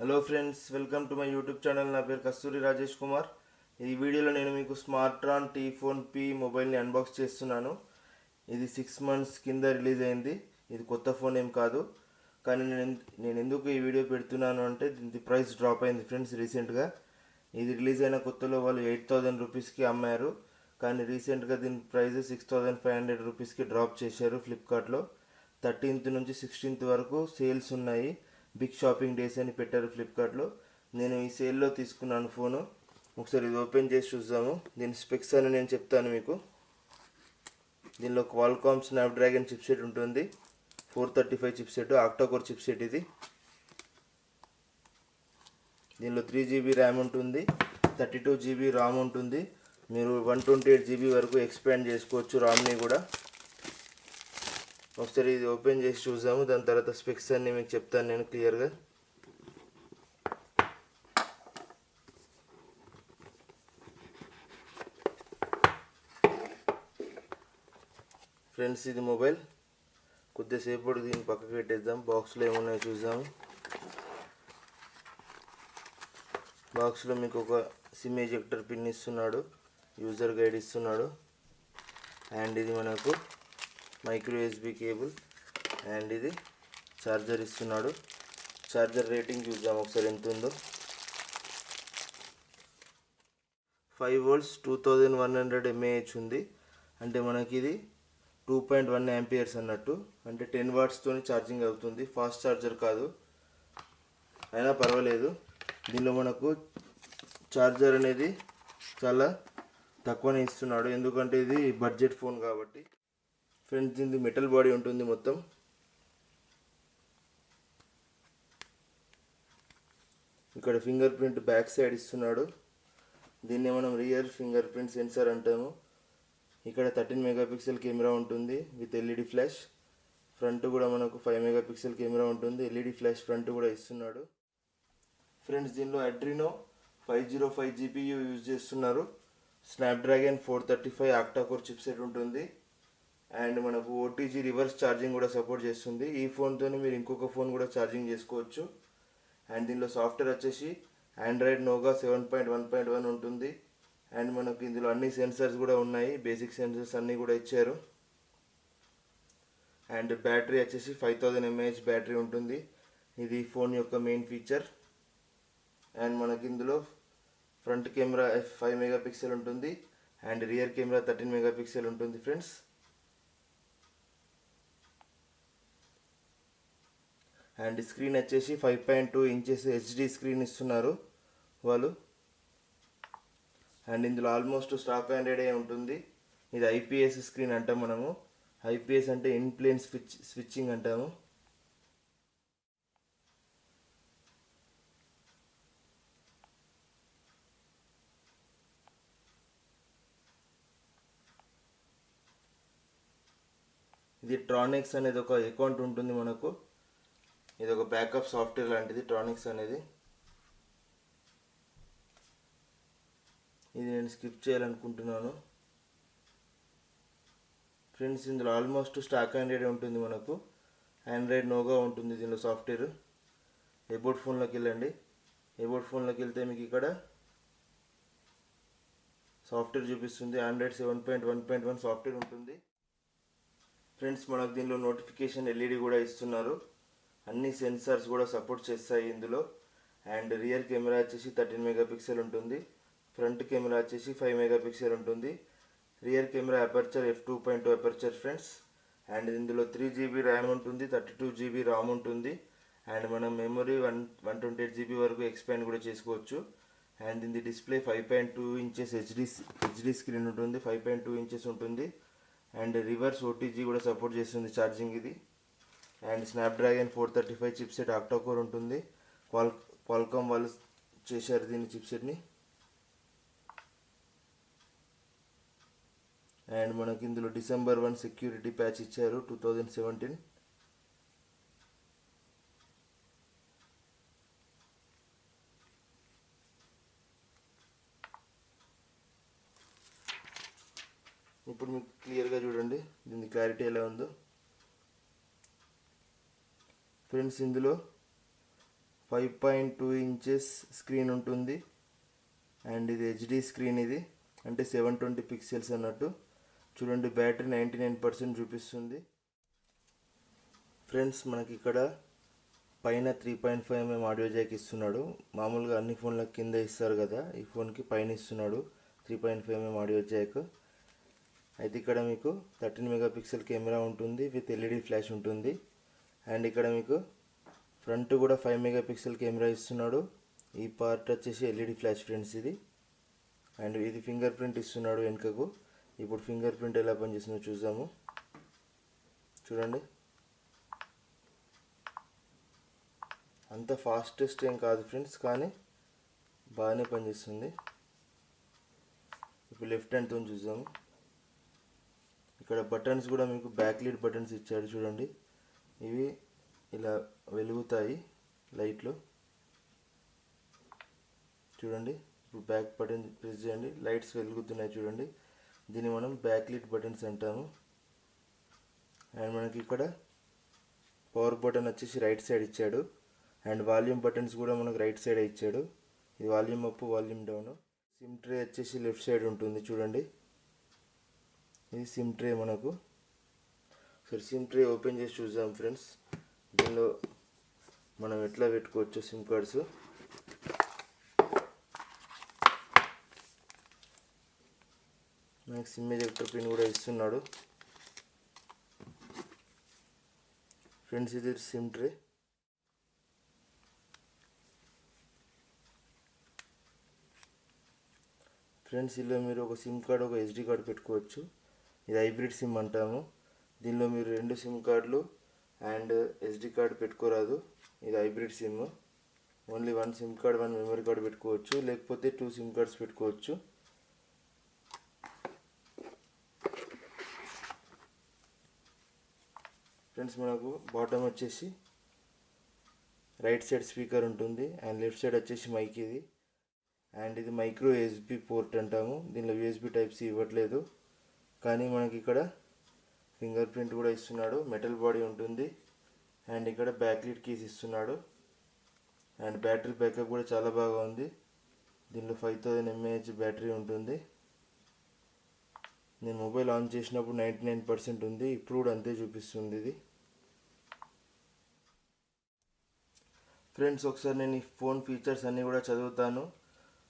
Hello friends, welcome to my YouTube channel. నా పేరు కస్తూరి రాజేష్ కుమార్. ఈ వీడియోలో నేను మీకు స్మార్ట్రాన్ t.phone P మొబైల్ని అన్బాక్స్ చేస్తున్నాను. ఇది 6 months కింద రిలీజ్ అయింది. ఇది కొత్త ఫోన్ ఏం కాదు. కానీ నేను ఎందుకు ఈ వీడియో పెడుతున్నాను అంటే దీని ప్రైస్ డ్రాప్ అయింది ఫ్రెండ్స్ రీసెంట్గా. ఇది రిలీజ్ అయిన కొత్తలో వాళ్ళు 8,000 రూపీస్కి అమ్మారు. కానీ రీసెంట్గా దీని ప్రైస్ 6,500 రూపీస్కి డ్రాప్ చేశారు ఫ్లిప్కార్ట్లో. 13th నుంచి 16th వరకు సేల్స్ ఉన్నాయి. బిగ్ షాపింగ్ డేస్ అని పెట్టారు ఫ్లిప్కార్ట్లో. నేను ఈ సేల్లో తీసుకున్నాను ఫోను. ఒకసారి ఇది ఓపెన్ చేసి చూద్దాము. దీని స్పెక్స్ అని నేను చెప్తాను మీకు. దీనిలో క్వాల్కామ్ స్నాప్డ్రాగన్ చిప్సెట్ ఉంటుంది, 435 చిప్సెట్, ఆక్టాకోర్ చిప్సెట్ ఇది. దీనిలో 3GB ర్యామ్ ఉంటుంది, 32GB రామ్ ఉంటుంది. మీరు 128GB వరకు ఎక్స్పాండ్ చేసుకోవచ్చు రామ్ని కూడా. ఒకసారి ఇది ఓపెన్ చేసి చూద్దాము. దాని తర్వాత స్పెక్స్ అన్ని మీకు చెప్తాను నేను క్లియర్గా. ఫ్రెండ్స్, ఇది మొబైల్. కొద్దిసేపు దీన్ని పక్కకి పెట్టేద్దాం. బాక్స్లో ఏమున్నాయో చూద్దాము. బాక్స్లో మీకు ఒక సిమ్ ఎజెక్టర్ పిన్ ఇస్తున్నాడు, యూజర్ గైడ్ ఇస్తున్నాడు, అండ్ ఇది మనకు మైక్రో USB కేబుల్, అండ్ ఇది ఛార్జర్ ఇస్తున్నాడు. ఛార్జర్ రేటింగ్ చూద్దాం ఒకసారి ఎంత ఉందో. 5 volts 2100 mAh ఉంది. అంటే మనకి ఇది 2.1 amperes అన్నట్టు. అంటే 10 watts తోని ఛార్జింగ్ అవుతుంది. ఫాస్ట్ ఛార్జర్ కాదు, అయినా పర్వాలేదు. దీనిలో మనకు ఛార్జర్ అనేది చాలా తక్కువనే ఇస్తున్నాడు, ఎందుకంటే ఇది బడ్జెట్ ఫోన్ కాబట్టి. ఫ్రెండ్స్, దీనికి మెటల్ బాడీ ఉంటుంది మొత్తం. ఇక్కడ ఫింగర్ ప్రింట్ బ్యాక్ సైడ్ ఇస్తున్నాడు. దీన్నే మనం రియర్ ఫింగర్ ప్రింట్ సెన్సార్ అంటాము. ఇక్కడ 13 MP కెమెరా ఉంటుంది విత్ LED ఫ్లాష్. ఫ్రంట్ కూడా మనకు 5 MP కెమెరా ఉంటుంది, LED ఫ్లాష్ ఫ్రంట్ కూడా ఇస్తున్నాడు. ఫ్రెండ్స్, దీనిలో అడ్రినో 505 GPU యూజ్ చేస్తున్నారు. స్నాప్డ్రాగన్ 435 ఆక్టాకోర్ చిప్సెట్ ఉంటుంది, అండ్ మనకు OTG రివర్స్ ఛార్జింగ్ కూడా సపోర్ట్ చేస్తుంది. ఈ ఫోన్తో మీరు ఇంకొక ఫోన్ కూడా ఛార్జింగ్ చేసుకోవచ్చు. అండ్ దీనిలో సాఫ్ట్వేర్ వచ్చేసి ఆండ్రాయిడ్ నోగా 7.1.1 ఉంటుంది. అండ్ మనకు ఇందులో అన్ని సెన్సర్స్ కూడా ఉన్నాయి, బేసిక్ సెన్సర్స్ అన్నీ కూడా ఇచ్చారు. అండ్ బ్యాటరీ వచ్చేసి 5000 mAh బ్యాటరీ ఉంటుంది. ఇది ఫోన్ యొక్క మెయిన్ ఫీచర్. అండ్ మనకి ఇందులో ఫ్రంట్ కెమెరా 5 MP ఉంటుంది, అండ్ రియర్ కెమెరా 13 MP ఉంటుంది ఫ్రెండ్స్. అండ్ స్క్రీన్ వచ్చేసి 5.2 inches HD స్క్రీన్ ఇస్తున్నారు వాళ్ళు. అండ్ ఇందులో ఆల్మోస్ట్ స్టాక్ ఆండ్రాయిడే ఉంటుంది. ఇది IPS స్క్రీన్ అంటాం మనము. IPS అంటే ఇన్ ప్లేన్ స్విచ్చింగ్ అంటాము. ఇది ట్రానిక్స్ అనేది ఒక అకౌంట్ ఉంటుంది మనకు. ఇది ఒక బ్యాకప్ సాఫ్ట్వేర్ లాంటిది ట్రానిక్స్ అనేది. ఇది నేను స్కిప్ చేయాలనుకుంటున్నాను. ఫ్రెండ్స్, ఇందులో ఆల్మోస్ట్ స్టాక్ ఆండ్రాయిడ్ ఉంటుంది మనకు. ఆండ్రాయిడ్ నోగా ఉంటుంది దీనిలో సాఫ్ట్వేర్. అబౌట్ ఫోన్లోకి వెళ్ళండి. అబౌట్ ఫోన్లోకి వెళ్తే మీకు ఇక్కడ సాఫ్ట్వేర్ చూపిస్తుంది. ఆండ్రాయిడ్ 7.1.1 సాఫ్ట్వేర్ ఉంటుంది. ఫ్రెండ్స్, మనకు దీనిలో నోటిఫికేషన్ LED కూడా ఇస్తున్నారు. అన్ని సెన్సార్స్ కూడా సపోర్ట్ చేస్తాయి ఇందులో. అండ్ రియర్ కెమెరా వచ్చేసి 13 MP ఉంటుంది. ఫ్రంట్ కెమెరా వచ్చేసి 5 MP ఉంటుంది. Rear camera aperture f2.2 aperture friends. And ఇందులో 3GB ర్యామ్ ఉంటుంది, 32GB రామ్ ఉంటుంది. అండ్ మనం మెమరీ 128GB వరకు ఎక్స్పాండ్ కూడా చేసుకోవచ్చు. అండ్ ఇది డిస్ప్లే 5.2 inches HD స్క్రీన్ ఉంటుంది, 5.2 inches ఉంటుంది. అండ్ రివర్స్ OTG కూడా సపోర్ట్ చేస్తుంది ఛార్జింగ్ ఇది. అండ్ స్నాప్డ్రాగన్ 435 చిప్సెట్ ఆక్టాకోర్ ఉంటుంది. క్వాల్కామ్ వాళ్ళు చేశారు దీని చిప్సెట్ని. అండ్ మనకి ఇందులో December 1 సెక్యూరిటీ ప్యాచ్ ఇచ్చారు 2017. ఇప్పుడు మీకు క్లియర్గా చూడండి దీని క్లారిటీ ఎలా ఉందో. ఫ్రెండ్స్, ఇందులో 5.2 ఇంచెస్ స్క్రీన్ ఉంటుంది. అండ్ ఇది హెచ్డి స్క్రీన్, ఇది అంటే 720 పిక్సెల్స్ అన్నట్టు. చూడండి బ్యాటరీ 99% చూపిస్తుంది. ఫ్రెండ్స్ మనకి ఇక్కడ పైన 3.5mm ఆడియో జాక్ ఇస్తున్నాడు. మామూలుగా అన్ని ఫోన్ల కింద ఇస్తారు కదా, ఈ ఫోన్కి పైన ఇస్తున్నాడు 3.5mm ఆడియో జాక్. అయితే ఇక్కడ మీకు 13 మెగాపిక్సెల్ కెమెరా ఉంటుంది విత్ ఎల్ఈడి ఫ్లాష్ ఉంటుంది. అండ్ ఇక్కడ మీకు ఫ్రంట్ కూడా 5 మెగాపిక్సెల్ కెమెరా ఇస్తున్నాడు. ఈ పార్ట్ వచ్చేసి ఎల్ఈడి ఫ్లాష్ ఫ్రెండ్స్ ఇది. అండ్ ఇది ఫింగర్ ప్రింట్ ఇస్తున్నాడు వెనుకకు. ఇప్పుడు ఫింగర్ ప్రింట్ ఎలా పనిచేస్తుందో చూద్దాము. చూడండి, అంత ఫాస్టెస్ట్ ఏం కాదు ఫ్రెండ్స్, కానీ బాగానే పనిచేస్తుంది. ఇప్పుడు లెఫ్ట్ హ్యాండ్తో చూద్దాము. ఇక్కడ బటన్స్ కూడా మీకు బ్యాక్ లీడ్ బటన్స్ ఇచ్చాడు. చూడండి, ఇవి ఇలా వెలుగుతాయి లైట్లో. చూడండి, ఇప్పుడు బ్యాక్ బటన్ ప్రెస్ చేయండి, లైట్స్ వెలుగుతున్నాయి. చూడండి, దీన్ని మనం బ్యాక్ లీడ్ బటన్స్ అంటాము. అండ్ మనకి ఇక్కడ పవర్ బటన్ వచ్చేసి రైట్ సైడ్ ఇచ్చాడు. అండ్ వాల్యూమ్ బటన్స్ కూడా మనకు రైట్ సైడ్ ఇచ్చాడు. ఇది volume up, volume down. SIM tray వచ్చేసి లెఫ్ట్ సైడ్ ఉంటుంది. చూడండి, ఇది సిమ్ ట్రే మనకు. సరే, సిమ్ ట్రే ఓపెన్ చేసి చూద్దాం ఫ్రెండ్స్. దీనిలో మనం ఎట్లా పెట్టుకోవచ్చు సిమ్ కార్డ్స్. మనకి సిమ్ ఎజెక్టర్ పిన్ కూడా ఇస్తున్నాడు ఫ్రెండ్స్. ఇది సిమ్ ట్రే. ఫ్రెండ్స్, ఇందులో మీరు ఒక సిమ్ కార్డ్, ఒక ఎస్డి కార్డ్ పెట్టుకోవచ్చు. ఇది హైబ్రిడ్ సిమ్ అంటాము. దీనిలో మీరు 2 సిమ్ కార్డులు అండ్ ఎస్డి కార్డ్ పెట్టుకోరాదు. ఇది hybrid SIM. Only 1 SIM card, 1 memory card పెట్టుకోవచ్చు, లేకపోతే 2 సిమ్ కార్డ్స్ పెట్టుకోవచ్చు. ఫ్రెండ్స్, మనకు బాటమ్ వచ్చేసి రైట్ సైడ్ స్పీకర్ ఉంటుంది. అండ్ లెఫ్ట్ సైడ్ వచ్చేసి మైక్ ఇది. అండ్ ఇది మైక్రో యూఎస్బి పోర్ట్ అంటాము. దీనిలో యూఎస్బి టైప్ సి ఇవ్వట్లేదు, కానీ మనకి ఇక్కడ ఫింగర్ ప్రింట్ కూడా ఇస్తున్నాడు. మెటల్ బాడీ ఉంటుంది. అండ్ ఇక్కడ బ్యాక్ లీడ్ కీస్ ఇస్తున్నాడు. అండ్ బ్యాటరీ బ్యాకప్ కూడా చాలా బాగా ఉంది. దీనిలో 5000 mAh బ్యాటరీ ఉంటుంది. నేను మొబైల్ ఆన్ చేసినప్పుడు 99% ఉంది. ఇప్పుడు కూడా అంతే చూపిస్తుంది ఇది. ఫ్రెండ్స్, ఒకసారి నేను ఈ ఫోన్ ఫీచర్స్ అన్నీ కూడా చదువుతాను,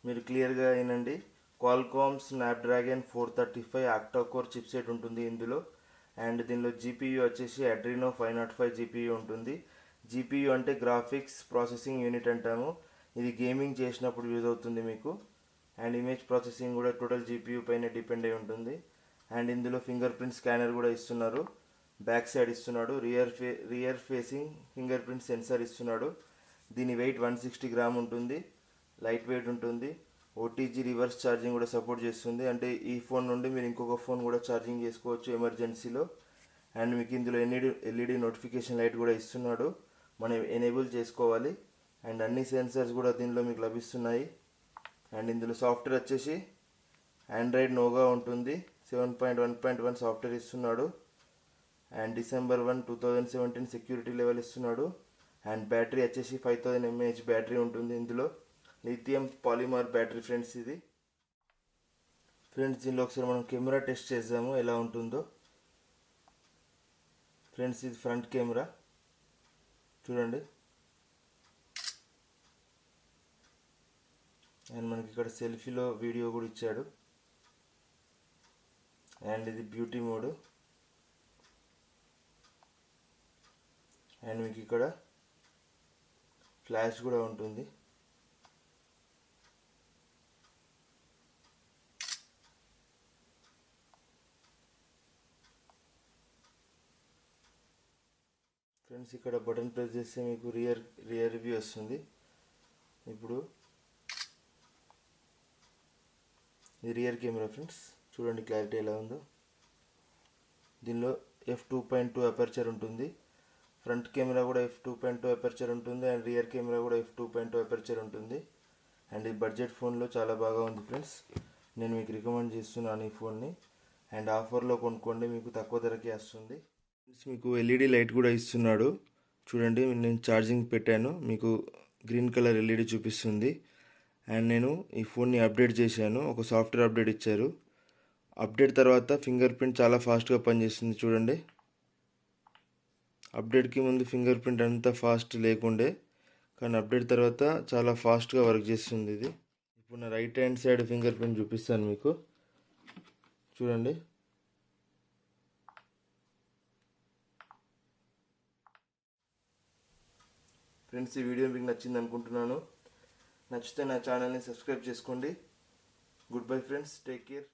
మీరు క్లియర్గా వినండి. Qualcomm Snapdragon 435 octa core chipset ఉంటుంది ఇందులో. అండ్ దీనిలో జీపీయూ వచ్చేసి అడ్రినో 505 జీపీయూ ఉంటుంది. జీపీయూ అంటే గ్రాఫిక్స్ ప్రాసెసింగ్ యూనిట్ అంటాము. ఇది గేమింగ్ చేసినప్పుడు యూజ్ అవుతుంది మీకు. అండ్ ఇమేజ్ ప్రాసెసింగ్ కూడా టోటల్ జీపీయూ పైన డిపెండ్ అయి ఉంటుంది. అండ్ ఇందులో ఫింగర్ ప్రింట్ స్కానర్ కూడా ఇస్తున్నారు. బ్యాక్ సైడ్ ఇస్తున్నాడు. Rear facing finger print censor ఇస్తున్నాడు. దీని వెయిట్ 160 గ్రామ్ ఉంటుంది. లైట్ వెయిట్ ఉంటుంది. ఓటీజీ రివర్స్ ఛార్జింగ్ కూడా సపోర్ట్ చేస్తుంది. అంటే ఈ ఫోన్ నుండి మీరు ఇంకొక ఫోన్ కూడా ఛార్జింగ్ చేసుకోవచ్చు ఎమర్జెన్సీలో. అండ్ మీకు ఇందులో ఎల్ఈడి నోటిఫికేషన్ లైట్ కూడా ఇస్తున్నాడు, మనం ఎనేబుల్ చేసుకోవాలి. అండ్ అన్ని సెన్సర్స్ కూడా దీనిలో మీకు లభిస్తున్నాయి. అండ్ ఇందులో సాఫ్ట్వేర్ వచ్చేసి ఆండ్రాయిడ్ నోగా ఉంటుంది. 7.1.1 సాఫ్ట్వేర్ ఇస్తున్నాడు. అండ్ December 1, 2017 సెక్యూరిటీ లెవెల్ ఇస్తున్నాడు. అండ్ బ్యాటరీ వచ్చేసి 5000 mAh బ్యాటరీ ఉంటుంది. ఇందులో లిథియం పాలిమర్ బ్యాటరీ ఫ్రెండ్స్ ఇది. ఫ్రెండ్స్, దీనిలో ఒకసారి మనం కెమెరా టెస్ట్ చేద్దాము ఎలా ఉంటుందో. ఫ్రెండ్స్, ఇది ఫ్రంట్ కెమెరా చూడండి. అండ్ మనకి ఇక్కడ సెల్ఫీలో వీడియో కూడా ఇచ్చాడు. అండ్ ఇది బ్యూటీ మోడ్. అండ్ మీకు ఇక్కడ ఫ్లాష్ కూడా ఉంటుంది. ఫ్రెండ్స్, ఇక్కడ బటన్ ప్రెస్ చేస్తే మీకు రియర్ వ్యూ వస్తుంది. ఇప్పుడు ఇది రియర్ కెమెరా ఫ్రెండ్స్, చూడండి క్లారిటీ ఎలా ఉందో. దీనిలో f2.2 అపర్చర్ ఉంటుంది. ఫ్రంట్ కెమెరా కూడా f2.2 అపర్చర్ ఉంటుంది. అండ్ రియర్ కెమెరా కూడా f2.2 అపర్చర్ ఉంటుంది. అండ్ ఈ బడ్జెట్ ఫోన్లో చాలా బాగా ఉంది ఫ్రెండ్స్. నేను మీకు రికమెండ్ చేస్తున్నాను ఈ ఫోన్ని. అండ్ ఆఫర్లో కొనుక్కోండి, మీకు తక్కువ ధరకే వస్తుంది. మీకు ఎల్ఈడి లైట్ కూడా ఇస్తున్నాడు. చూడండి, నేను ఛార్జింగ్ పెట్టాను, మీకు గ్రీన్ కలర్ ఎల్ఈడి చూపిస్తుంది. అండ్ నేను ఈ ఫోన్ని అప్డేట్ చేశాను, ఒక సాఫ్ట్వేర్ అప్డేట్ ఇచ్చారు. అప్డేట్ తర్వాత ఫింగర్ ప్రింట్ చాలా ఫాస్ట్గా పనిచేస్తుంది చూడండి. అప్డేట్కి ముందు ఫింగర్ ప్రింట్ అంతా ఫాస్ట్ లేకుండే, కానీ అప్డేట్ తర్వాత చాలా ఫాస్ట్గా వర్క్ చేస్తుంది ఇది. ఇప్పుడు నా right hand side finger print చూపిస్తాను మీకు, చూడండి. ఫ్రెండ్స్, ఈ వీడియో మీకు నచ్చింది అనుకుంటున్నాను. నచ్చితే నా ఛానల్ని సబ్స్క్రైబ్ చేసుకోండి. Good bye friends, take care.